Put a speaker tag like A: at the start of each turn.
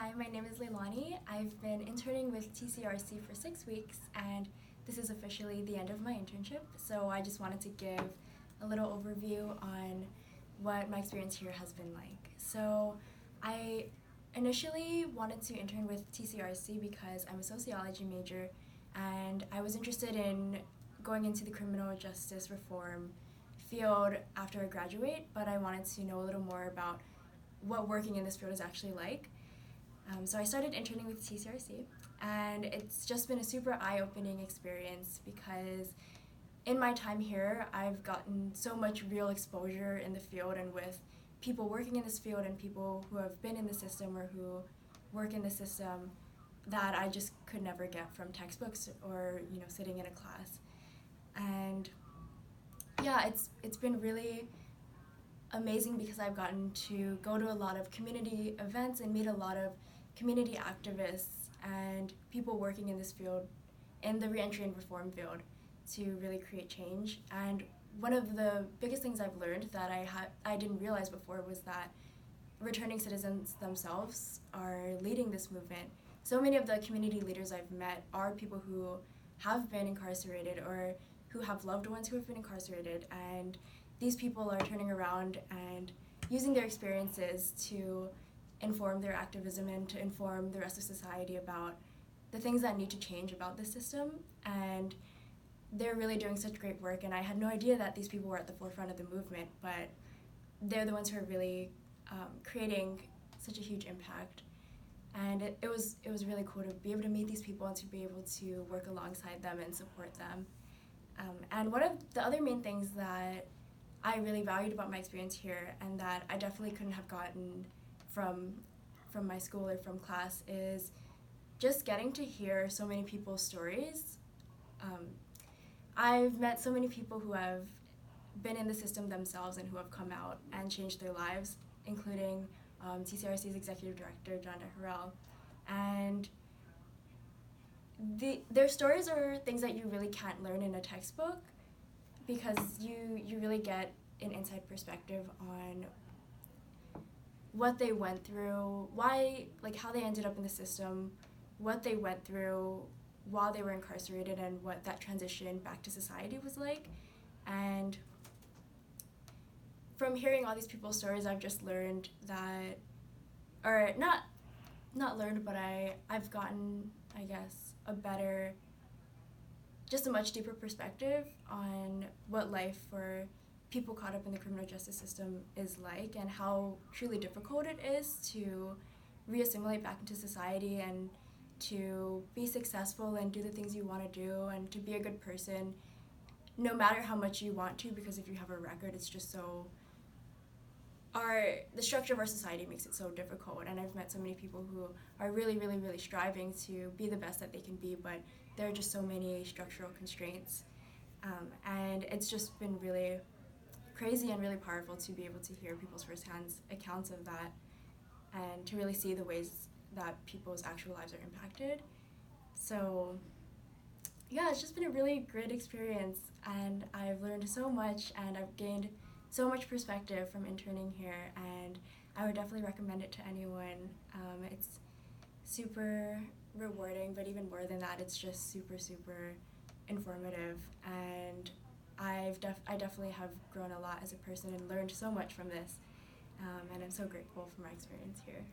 A: Hi, my name is Leilani. I've been interning with TCRC for 6 weeks, and this is officially the end of my internship. So I just wanted to give a little overview on what my experience here has been like. So I initially wanted to intern with TCRC because I'm a sociology major, and I was interested in going into the criminal justice reform field after I graduate, but I wanted to know a little more about what working in this field is actually like. So I started interning with TCRC, and it's just been a super eye-opening experience because in my time here, I've gotten so much real exposure in the field and with people working in this field and people who have been in the system or who work in the system that I just could never get from textbooks or sitting in a class. And yeah, it's been really amazing because I've gotten to go to a lot of community events and meet a lot of community activists and people working in this field, in the reentry and reform field, to really create change. And one of the biggest things I've learned that I didn't realize before was that returning citizens themselves are leading this movement. So many of the community leaders I've met are people who have been incarcerated or who have loved ones who have been incarcerated, and these people are turning around and using their experiences to inform their activism and to inform the rest of society about the things that need to change about the system. And they're really doing such great work, and I had no idea that these people were at the forefront of the movement, but they're the ones who are really creating such a huge impact. And it was really cool to be able to meet these people and to be able to work alongside them and support them. And one of the other main things that I really valued about my experience here, and that I definitely couldn't have gotten from my school or from class, is just getting to hear so many people's stories. I've met so many people who have been in the system themselves and who have come out and changed their lives, including TCRC's executive director, John Harrell. And their stories are things that you really can't learn in a textbook, because you really get an inside perspective on what they went through, how they ended up in the system, what they went through while they were incarcerated, and what that transition back to society was like. And from hearing all these people's stories, I've just learned that, or not learned, but I've gotten, I guess, just a much deeper perspective on what life for people caught up in the criminal justice system is like, and how truly difficult it is to reassimilate back into society and to be successful and do the things you want to do and to be a good person, no matter how much you want to, because if you have a record, it's just the structure of our society makes it so difficult. And I've met so many people who are really, really, really striving to be the best that they can be, but there are just so many structural constraints. And it's just been really crazy and really powerful to be able to hear people's firsthand accounts of that and to really see the ways that people's actual lives are impacted. So yeah, it's just been a really great experience, and I've learned so much, and I've gained so much perspective from interning here, and I would definitely recommend it to anyone. It's super rewarding, but even more than that, it's just super, super informative, and I definitely have grown a lot as a person and learned so much from this, and I'm so grateful for my experience here.